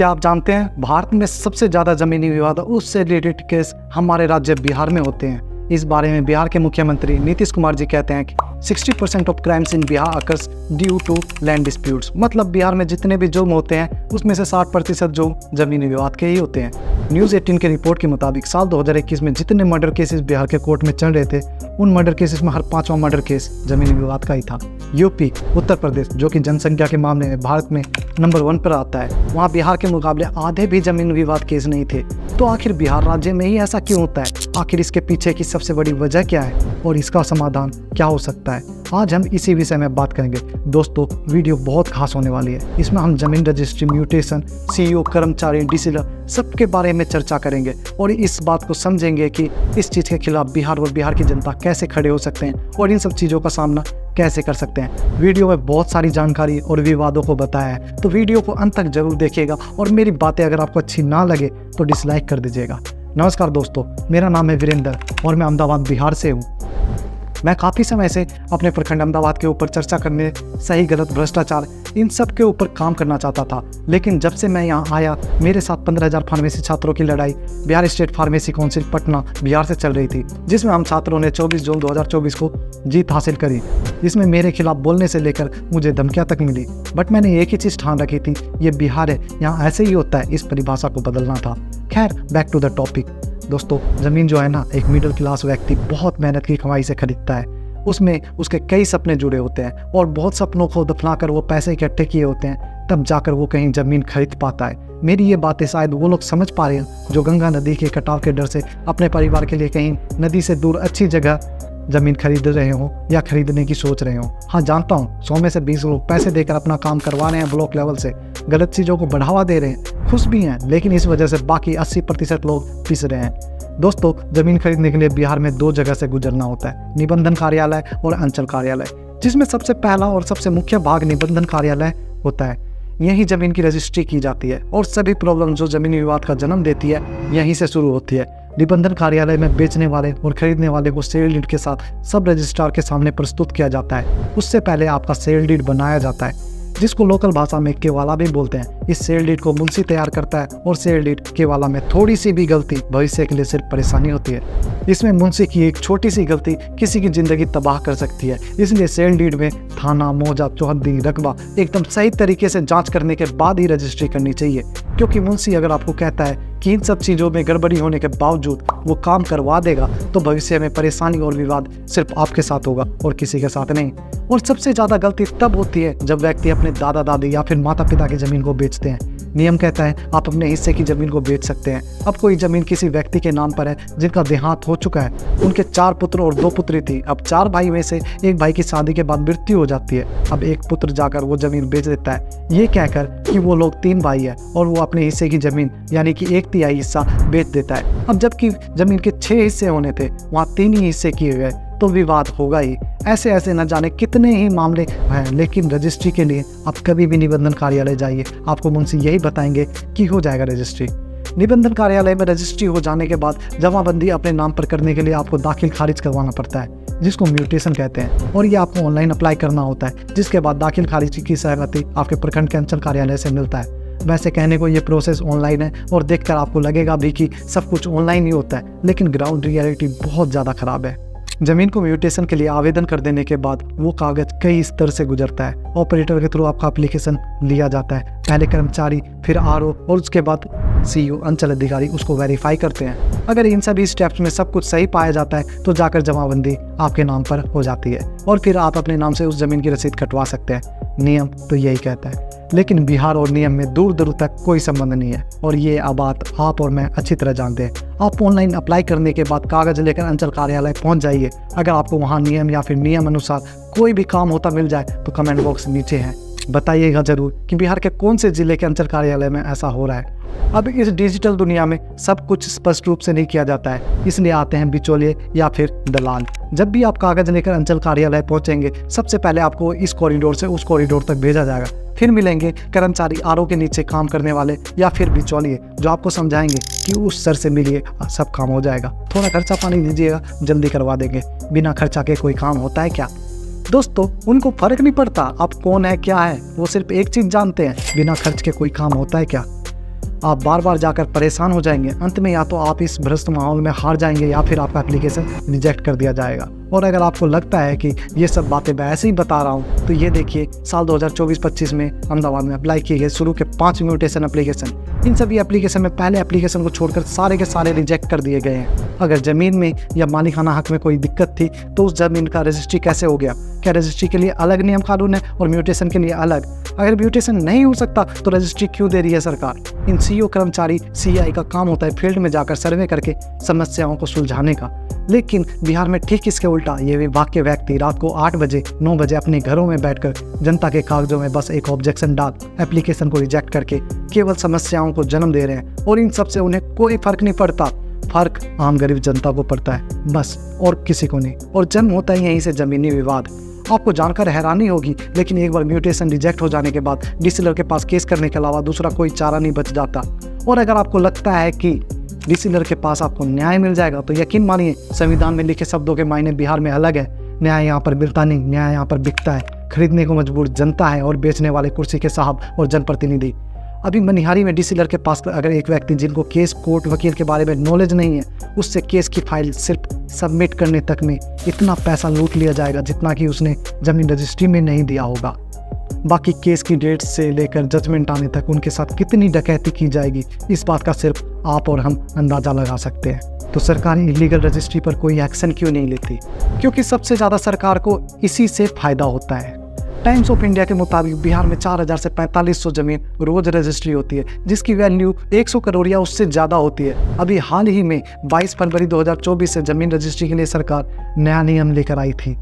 क्या आप जानते हैं भारत में सबसे ज़्यादा ज़मीनी विवाद उससे रिलेटेड केस हमारे राज्य बिहार में होते हैं। इस बारे में बिहार के मुख्यमंत्री नीतीश कुमार जी कहते हैं कि 60% of crimes in Bihar occurs due to land disputes. मतलब बिहार में जितने भी जुर्म होते हैं उसमें से 60% जुर्म जमीनी विवाद के ही होते हैं। न्यूज़ 18 के रिपोर्ट के मुताबिक साल 2021 में जितने मर्डर केसेस बिहार के कोर्ट में चल रहे थे उन मर्डर केसेस में हर 5वां मर्डर केस जमीनी विवाद का ही था। यूपी, उत्तर प्रदेश जो कि जनसंख्या के मामले में भारत में नंबर 1 पर आता है, वहाँ बिहार के मुकाबले आधे भी जमीन विवाद केस नहीं थे। तो आखिर बिहार राज्य में ही ऐसा क्यों होता है? आखिर इसके पीछे की सबसे बड़ी वजह क्या है और इसका समाधान क्या हो सकता है? आज हम इसी विषय में बात करेंगे। दोस्तों, वीडियो बहुत खास होने वाली है। इसमें हम जमीन रजिस्ट्री, म्यूटेशन, सीईओ, कर्मचारी, डीसीलर सबके बारे में चर्चा करेंगे और इस बात को समझेंगे कि इस चीज़ के खिलाफ बिहार और बिहार की जनता कैसे खड़े हो सकते हैं और इन सब चीज़ों का सामना कैसे कर सकते हैं। वीडियो में बहुत सारी जानकारी और विवादों को बताया है, तो वीडियो को अंत तक जरूर देखिएगा और मेरी बातें अगर आपको अच्छी ना लगे तो डिसलाइक कर दीजिएगा। नमस्कार दोस्तों, मेरा नाम है वीरेंद्र और मैं अहमदाबाद बिहार से हूँ। मैं काफ़ी समय से अपने प्रखंड अहमदाबाद के ऊपर चर्चा करने, सही गलत, भ्रष्टाचार, इन सब के ऊपर काम करना चाहता था। लेकिन जब से मैं यहाँ आया, मेरे साथ 15,000 फार्मेसी छात्रों की लड़ाई Bihar state pharmacy council Patna Bihar से चल रही थी, जिसमें हम छात्रों ने 24 जून 2024 को जीत हासिल करी। जिसमें मेरे खिलाफ बोलने से लेकर मुझे धमकियाँ तक मिली, बट मैंने एक ही चीज़ ठान रखी थी, ये बिहार है, यहाँ ऐसे ही होता है। इस परिभाषा को बदलना था। खैर, बैक टू द टॉपिक। दोस्तों, ज़मीन जो है ना, एक मिडिल क्लास व्यक्ति बहुत मेहनत की कमाई से खरीदता है। उसमें उसके कई सपने जुड़े होते हैं और बहुत सपनों को दफनाकर वो पैसे इकट्ठे किए होते हैं, तब जाकर वो कहीं ज़मीन खरीद पाता है। मेरी ये बातें शायद वो लोग समझ पा रहे हैं जो गंगा नदी के कटाव के डर से अपने परिवार के लिए कहीं नदी से दूर अच्छी जगह ज़मीन खरीद रहे हों या खरीदने की सोच रहे हों। हाँ, जानता हूँ 100 में से 20 लोग पैसे देकर अपना काम करवा रहे हैं, ब्लॉक लेवल से गलत चीज़ों को बढ़ावा दे रहे हैं, खुश भी हैं, लेकिन इस वजह से बाकी 80% लोग पिस रहे हैं। दोस्तों, ज़मीन खरीदने के लिए बिहार में 2 जगह से गुजरना होता है, निबंधन कार्यालय और अंचल कार्यालय, जिसमें सबसे पहला और सबसे मुख्य भाग निबंधन कार्यालय होता है। यहीं ज़मीन की रजिस्ट्री की जाती है और सभी प्रॉब्लम जो ज़मीनी विवाद का जन्म देती है यहीं से शुरू होती है। निबंधन कार्यालय में बेचने वाले और खरीदने वाले को सेल डीड के साथ सब रजिस्ट्रार के सामने प्रस्तुत किया जाता है। उससे पहले आपका सेल डीड बनाया जाता है, जिसको लोकल भाषा में केवाला भी बोलते हैं। इस सेल डीड को मुंशी तैयार करता है और सेल डीड केवाला में थोड़ी सी भी गलती भविष्य के लिए सिर्फ परेशानी होती है। इसमें मुंशी की एक छोटी सी गलती किसी की जिंदगी तबाह कर सकती है। इसलिए सेल डीड में थाना, मौजा, चौहद्दी, रकबा एकदम सही तरीके से जांच करने के बाद ही रजिस्ट्री करनी चाहिए, क्योंकि मुंशी अगर आपको कहता है कि इन सब चीज़ों में गड़बड़ी होने के बावजूद वो काम करवा देगा तो भविष्य में परेशानी और विवाद सिर्फ आपके साथ होगा और किसी के साथ नहीं। और सबसे ज़्यादा गलती तब होती है जब व्यक्ति अपने दादा दादी या फिर माता पिता की ज़मीन को बेचते हैं। नियम कहता है आप अपने हिस्से की ज़मीन को बेच सकते हैं। अब कोई ज़मीन किसी व्यक्ति के नाम पर है जिनका देहांत हो चुका है, उनके 4 पुत्र और 2 पुत्री थी। अब 4 भाई में से एक भाई की शादी के बाद मृत्यु हो जाती है। अब एक पुत्र जाकर वो ज़मीन बेच देता है, ये कहकर कि वो लोग 3 भाई है और वो अपने हिस्से की ज़मीन यानी कि 1/3 हिस्सा बेच देता है। अब जबकि ज़मीन के 6 हिस्से होने थे, वहाँ 3 ही हिस्से किए गए, तो विवाद होगा ही। ऐसे ऐसे न जाने कितने ही मामले हैं। लेकिन रजिस्ट्री के लिए आप कभी भी निबंधन कार्यालय जाइए, आपको मुंशी यही बताएंगे कि हो जाएगा रजिस्ट्री। निबंधन कार्यालय में रजिस्ट्री हो जाने के बाद जमाबंदी अपने नाम पर करने के लिए आपको दाखिल खारिज करवाना पड़ता है, जिसको म्यूटेशन कहते हैं, और ये आपको ऑनलाइन अप्लाई करना होता है, जिसके बाद दाखिल खारिज की सहमति आपके प्रखंड के अंचल कार्यालय से मिलता है। वैसे कहने को ये प्रोसेस ऑनलाइन है और देखकर आपको लगेगा भी कि सब कुछ ऑनलाइन ही होता है, लेकिन ग्राउंड रियलिटी बहुत ज़्यादा ख़राब है। ज़मीन को म्यूटेशन के लिए आवेदन कर देने के बाद वो कागज़ कई स्तर से गुजरता है। ऑपरेटर के थ्रू आपका एप्लीकेशन लिया जाता है, पहले कर्मचारी, फिर आरओ और उसके बाद सीईओ, अंचल अधिकारी उसको वेरीफाई करते हैं। अगर इन सभी स्टेप्स में सब कुछ सही पाया जाता है तो जाकर जमाबंदी आपके नाम पर हो जाती है और फिर आप अपने नाम से उस ज़मीन की रसीद कटवा सकते हैं। नियम तो यही कहता है, लेकिन बिहार और नियम में दूर दूर तक कोई संबंध नहीं है और ये बात आप और मैं अच्छी तरह जानते हैं। आप ऑनलाइन अप्लाई करने के बाद कागज़ लेकर अंचल कार्यालय पहुंच जाइए। अगर आपको वहां नियम या फिर नियम अनुसार कोई भी काम होता मिल जाए तो कमेंट बॉक्स नीचे है, बताइएगा ज़रूर कि बिहार के कौन से ज़िले के अंचल कार्यालय में ऐसा हो रहा है। अब इस डिजिटल दुनिया में सब कुछ स्पष्ट रूप से नहीं किया जाता है, इसलिए आते हैं बिचौलिए या फिर दलाल। जब भी आप कागज़ लेकर अंचल कार्यालय पहुंचेंगे, सबसे पहले आपको इस कॉरिडोर से उस कॉरिडोर तक भेजा जाएगा। फिर मिलेंगे कर्मचारी, आरओ के नीचे काम करने वाले या फिर बिचौलिए, जो आपको समझाएंगे कि उस सर से मिलिए, सब काम हो जाएगा, थोड़ा खर्चा पानी दीजिएगा, जल्दी करवा देंगे। बिना खर्चा के कोई काम होता है क्या? दोस्तों, उनको फर्क नहीं पड़ता आप कौन है क्या है, वो सिर्फ एक चीज़ जानते हैं, बिना खर्च के कोई काम होता है क्या। आप बार बार जाकर परेशान हो जाएंगे। अंत में या तो आप इस भ्रष्ट माहौल में हार जाएंगे या फिर आपका एप्लीकेशन रिजेक्ट कर दिया जाएगा। और अगर आपको लगता है कि ये सब बातें मैं ऐसे ही बता रहा हूँ, तो ये देखिए साल 2024-25 में अहमदाबाद में अप्लाई किए गए शुरू के 5 म्यूटेशन एप्लीकेशन। इन सभी एप्लीकेशन में पहले एप्लीकेशन को छोड़कर सारे के सारे रिजेक्ट कर दिए गए हैं। अगर ज़मीन में या मालिकाना हक में कोई दिक्कत थी तो उस ज़मीन का रजिस्ट्री कैसे हो गया? क्या रजिस्ट्री के लिए अलग नियम कानून है और म्यूटेशन के लिए अलग? अगर म्यूटेशन नहीं हो सकता तो रजिस्ट्री क्यों दे रही है सरकार? इन सीईओ कर्मचारी सीआई का काम होता है फील्ड में जाकर सर्वे करके समस्याओं को सुलझाने का। लेकिन बिहार में ठीक इसके उल्टा ये विभाग के व्यक्ति रात को 8 बजे 9 बजे अपने घरों में बैठकर जनता के कागजों में बस एक ऑब्जेक्शन डाल एप्लीकेशन को रिजेक्ट करके केवल समस्याओं को जन्म दे रहे हैं और इन सब से उन्हें कोई फर्क नहीं पड़ता। फर्क आम गरीब जनता को पड़ता है बस, और किसी को नहीं। और जन्म होता है यहीं से जमीनी विवाद। आपको जानकर हैरानी होगी, लेकिन एक बार म्यूटेशन रिजेक्ट हो जाने के बाद डीसीलर के पास केस करने के अलावा दूसरा कोई चारा नहीं बच जाता। और अगर आपको लगता है कि डीसीलर के पास आपको न्याय मिल जाएगा तो यकीन मानिए संविधान में लिखे शब्दों के मायने बिहार में अलग है। न्याय यहाँ पर मिलता नहीं, न्याय यहाँ पर बिकता है। खरीदने को मजबूर जनता है और बेचने वाले कुर्सी के साहब और जनप्रतिनिधि। अभी मनिहारी में डीसीलर के पास अगर एक व्यक्ति जिनको केस कोर्ट वकील के बारे में नॉलेज नहीं है, उससे केस की फाइल सिर्फ सबमिट करने तक में इतना पैसा लूट लिया जाएगा जितना कि उसने जमीन रजिस्ट्री में नहीं दिया होगा। बाकी केस की डेट से लेकर जजमेंट आने तक उनके साथ कितनी डकैती की जाएगी, इस बात का सिर्फ आप और हम अंदाज़ा लगा सकते हैं। तो सरकार इलीगल रजिस्ट्री पर कोई एक्शन क्यों नहीं लेती? क्योंकि सबसे ज़्यादा सरकार को इसी से फ़ायदा होता है। टाइम्स ऑफ इंडिया के मुताबिक बिहार में 4000 से 4500 जमीन रोज रजिस्ट्री होती है, जिसकी वैल्यू 100 करोड़ या उससे ज़्यादा होती है। अभी हाल ही में 22 फरवरी 2024 से जमीन रजिस्ट्री के लिए सरकार नया नियम लेकर आई थी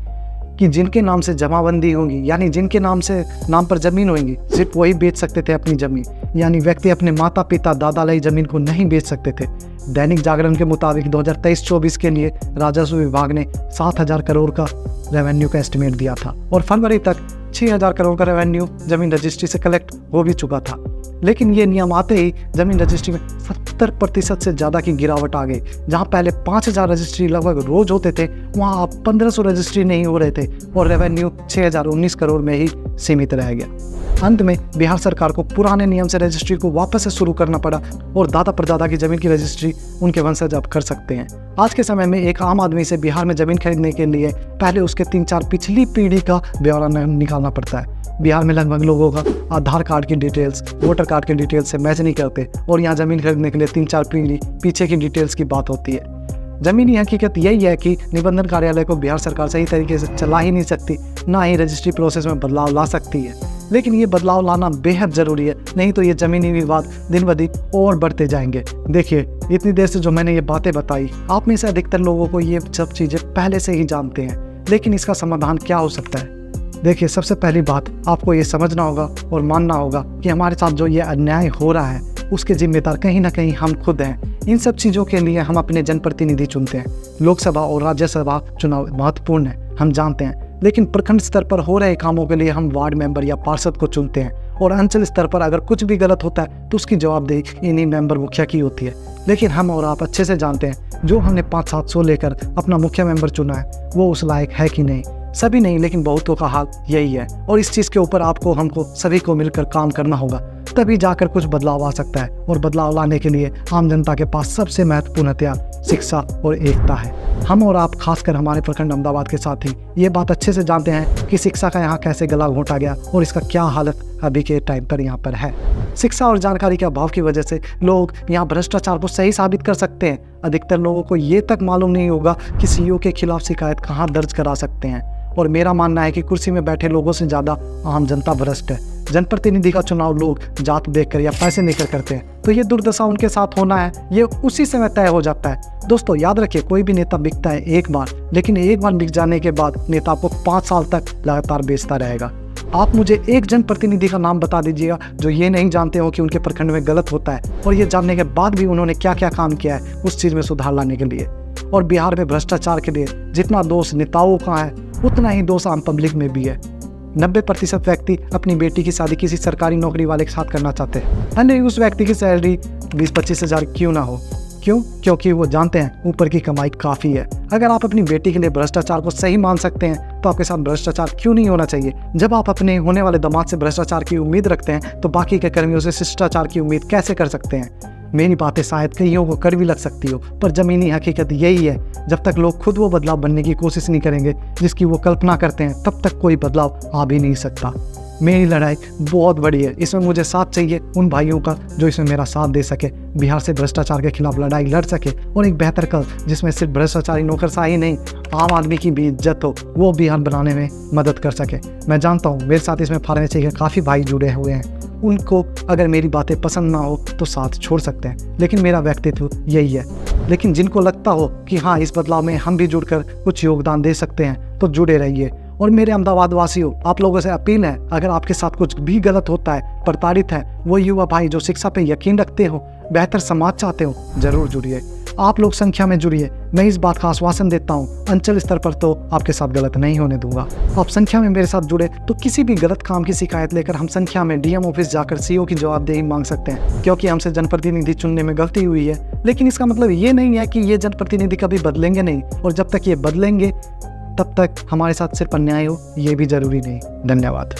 कि जिनके नाम से जमाबंदी होंगी, यानी जिनके नाम पर जमीन होंगी, सिर्फ वही बेच सकते थे अपनी जमीन। यानी व्यक्ति अपने माता पिता दादा लाई जमीन को नहीं बेच सकते थे। दैनिक जागरण के मुताबिक 2023-24 के लिए राजस्व विभाग ने 7000 करोड़ का रेवेन्यू का एस्टिमेट दिया था और फरवरी तक 6000 करोड़ का रेवेन्यू जमीन रजिस्ट्री से कलेक्ट हो भी चुका था। लेकिन ये नियम आते ही जमीन रजिस्ट्री में 70% से ज़्यादा की गिरावट आ गई। जहां पहले 5000 रजिस्ट्री लगभग रोज होते थे, वहां अब 1500 रजिस्ट्री नहीं हो रहे थे और रेवेन्यू 6019 करोड़ में ही सीमित रह गया। अंत में बिहार सरकार को पुराने नियम से रजिस्ट्री को वापस से शुरू करना पड़ा और दादा परदादा की जमीन की रजिस्ट्री उनके वंशज अब कर सकते हैं। आज के समय में एक आम आदमी से बिहार में जमीन खरीदने के लिए पहले उसके 3-4 पिछली पीढ़ी का ब्यौरा निकालना पड़ता है। बिहार में लगभग लोगों का आधार कार्ड की डिटेल्स वोटर कार्ड की डिटेल्स से मैच नहीं करते और यहाँ जमीन खरीदने के लिए 3-4 पीढ़ी पीछे की डिटेल्स की बात होती है। जमीनी हकीकत यही है कि निबंधन कार्यालय को बिहार सरकार सही तरीके से चला ही नहीं सकती, ना ही रजिस्ट्री प्रोसेस में बदलाव ला सकती है। लेकिन ये बदलाव लाना बेहद ज़रूरी है, नहीं तो ये ज़मीनी विवाद दिन ब दिन और बढ़ते जाएंगे। देखिए, इतनी देर से जो मैंने ये बातें बताई, आप में से अधिकतर लोगों को ये सब चीज़ें पहले से ही जानते हैं, लेकिन इसका समाधान क्या हो सकता है? देखिए, सबसे पहली बात आपको ये समझना होगा और मानना होगा कि हमारे साथ जो ये अन्याय हो रहा है उसके जिम्मेदार कहीं ना कहीं हम खुद हैं। इन सब चीज़ों के लिए हम अपने जनप्रतिनिधि चुनते हैं। लोकसभा और राज्यसभा चुनाव महत्वपूर्ण है, हम जानते हैं, लेकिन प्रखंड स्तर पर हो रहे कामों के लिए हम वार्ड मेंबर या पार्षद को चुनते हैं और अंचल स्तर पर अगर कुछ भी गलत होता है तो उसकी जवाबदेही इन्हीं मेंबर मुखिया की होती है। लेकिन हम और आप अच्छे से जानते हैं जो हमने 500-700 लेकर अपना मुखिया मेंबर चुना है वो उस लायक है कि नहीं। सभी नहीं, लेकिन बहुतों का हाल यही है और इस चीज़ के ऊपर आपको हमको सभी को मिलकर काम करना होगा, तभी जाकर कुछ बदलाव आ सकता है। और बदलाव लाने के लिए आम जनता के पास सबसे महत्वपूर्ण हथियार शिक्षा और एकता है। हम और आप, खासकर हमारे प्रखंड अहमदाबाद के साथी, ये बात अच्छे से जानते हैं कि शिक्षा का यहाँ कैसे गला घोंटा गया और इसका क्या हालत अभी के टाइम पर यहाँ पर है। शिक्षा और जानकारी के अभाव की वजह से लोग यहाँ भ्रष्टाचार को सही साबित कर सकते हैं। अधिकतर लोगों को ये तक मालूम नहीं होगा कि सीईओ के खिलाफ शिकायत कहाँ दर्ज करा सकते हैं। और मेरा मानना है कि कुर्सी में बैठे लोगों से ज़्यादा आम जनता भ्रष्ट है। जनप्रतिनिधि का चुनाव लोग जात देखकर या पैसे लेकर करते हैं, तो ये दुर्दशा उनके साथ होना है, ये उसी समय तय हो जाता है। दोस्तों याद रखिए, कोई भी नेता बिकता है एक बार, लेकिन एक बार बिक जाने के बाद नेता आपको 5 साल तक लगातार बेचता रहेगा। आप मुझे एक जनप्रतिनिधि का नाम बता दीजिएगा जो ये नहीं जानते हो कि उनके प्रखंड में गलत होता है और ये जानने के बाद भी उन्होंने क्या क्या काम किया है उस चीज़ में सुधार लाने के लिए। और बिहार में भ्रष्टाचार के लिए जितना दोष नेताओं का है उतना ही दोष आम पब्लिक में भी है। 90% व्यक्ति अपनी बेटी की शादी किसी सरकारी नौकरी वाले के साथ करना चाहते हैं, भले उस व्यक्ति की सैलरी 20-25 हज़ार क्यों ना हो। क्यों? क्योंकि वो जानते हैं ऊपर की कमाई काफ़ी है। अगर आप अपनी बेटी के लिए भ्रष्टाचार को सही मान सकते हैं तो आपके साथ भ्रष्टाचार क्यों नहीं होना चाहिए। जब आप अपने होने वाले दामाद से भ्रष्टाचार की उम्मीद रखते हैं तो बाकी के कर्मियों से शिष्टाचार की उम्मीद कैसे कर सकते हैं। मेरी बातें शायद कईयों को कड़वी लग सकती हो, पर ज़मीनी हकीकत यही है, जब तक लोग खुद वो बदलाव बनने की कोशिश नहीं करेंगे जिसकी वो कल्पना करते हैं, तब तक कोई बदलाव आ भी नहीं सकता। मेरी लड़ाई बहुत बड़ी है, इसमें मुझे साथ चाहिए उन भाइयों का जो इसमें मेरा साथ दे सके, बिहार से भ्रष्टाचार के खिलाफ लड़ाई लड़ सके और एक बेहतर कल जिसमें सिर्फ भ्रष्टाचारी नौकरशाही नहीं, आम आदमी की भी इज्जत हो, वो बिहार बनाने में मदद कर सके। मैं जानता हूँ मेरे साथ इसमें फार्मेसी के काफ़ी भाई जुड़े हुए हैं, उनको अगर मेरी बातें पसंद ना हो तो साथ छोड़ सकते हैं, लेकिन मेरा व्यक्तित्व यही है। लेकिन जिनको लगता हो कि हाँ इस बदलाव में हम भी जुड़कर कुछ योगदान दे सकते हैं तो जुड़े रहिए। और मेरे अहमदाबाद वासियों, आप लोगों से अपील है, अगर आपके साथ कुछ भी गलत होता है, प्रताड़ित है, वो युवा भाई जो शिक्षा पे यकीन रखते हो, बेहतर समाज चाहते हो, जरूर जुड़िए। आप लोग संख्या में जुड़िए। मैं इस बात का आश्वासन देता हूँ, अंचल स्तर पर तो आपके साथ गलत नहीं होने दूंगा। आप संख्या में मेरे साथ जुड़े तो किसी भी गलत काम की शिकायत लेकर हम संख्या में डीएम ऑफिस जाकर सीओ की जवाबदेही मांग सकते हैं, क्योंकि हमसे जनप्रतिनिधि चुनने में गलती हुई है। लेकिन इसका मतलब ये नहीं है कि ये जनप्रतिनिधि कभी बदलेंगे नहीं, और जब तक ये बदलेंगे तब तक हमारे साथ सिर्फ अन्याय हो ये भी जरूरी नहीं। धन्यवाद।